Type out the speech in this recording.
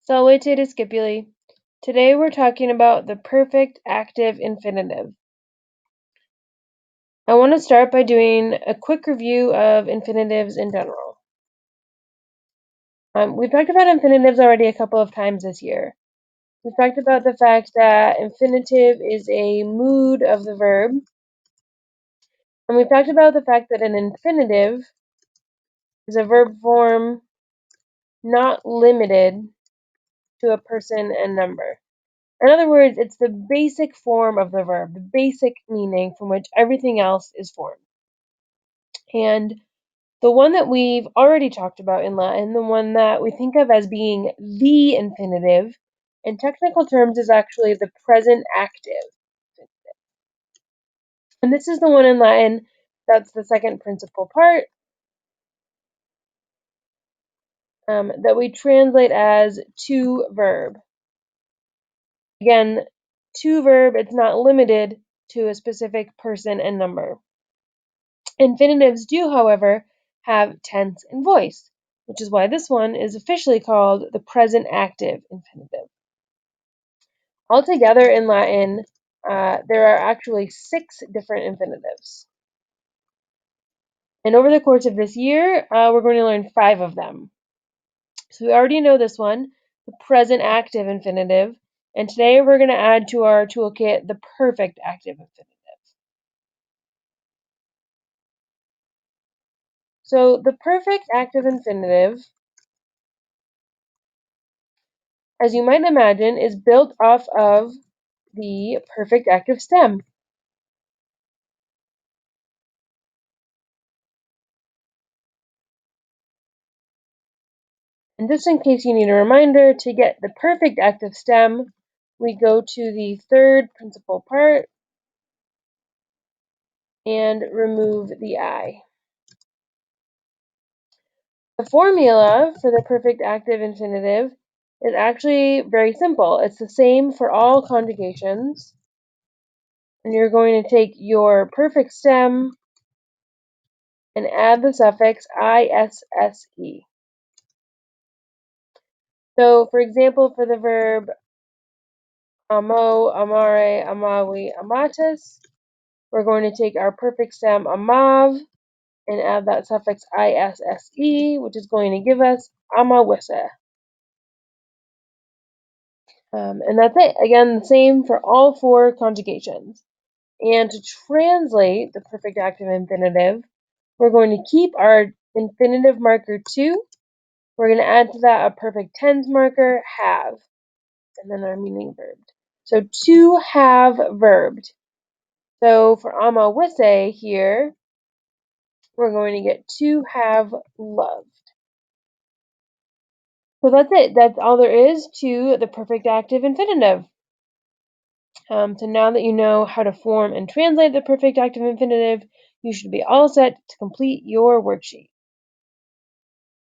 Salve Scipuli. Today we're talking about the perfect active infinitive. I want to start by doing a quick review of infinitives in general. We've talked about infinitives already a couple of times this year. We've talked about the fact that infinitive is a mood of the verb. And we've talked about the fact that an infinitive is a verb form not limited to a person and number. In other words, it's the basic form of the verb, the basic meaning from which everything else is formed. And the one that we've already talked about in Latin, the one that we think of as being the infinitive, in technical terms is actually the present active. And this is the one in Latin that's the second principal part that we translate as to verb. Again, to verb, it's not limited to a specific person and number. Infinitives do, however, have tense and voice, which is why this one is officially called the present active infinitive. Altogether in Latin, there are actually 6 different infinitives. And over the course of this year, we're going to learn 5 of them. So we already know this one, the present active infinitive, and today we're going to add to our toolkit the perfect active infinitive. So the perfect active infinitive, as you might imagine, is built off of the perfect active stem. And just in case you need a reminder, to get the perfect active stem, we go to the third principal part and remove the I. The formula for the perfect active infinitive is actually very simple. It's the same for all conjugations. And you're going to take your perfect stem and add the suffix isse. So, for example, for the verb amo, amare, amavi, amatus, we're going to take our perfect stem amav and add that suffix isse, which is going to give us amawisse. And that's it. Again, the same for all 4 conjugations. And to translate the perfect active infinitive, we're going to keep our infinitive marker to. We're going to add to that a perfect tense marker, have, and then our meaning verbed. So to have verbed. So for amawisse here, we're going to get to have loved. So that's it. That's all there is to the perfect active infinitive. So now that you know how to form and translate the perfect active infinitive, you should be all set to complete your worksheet.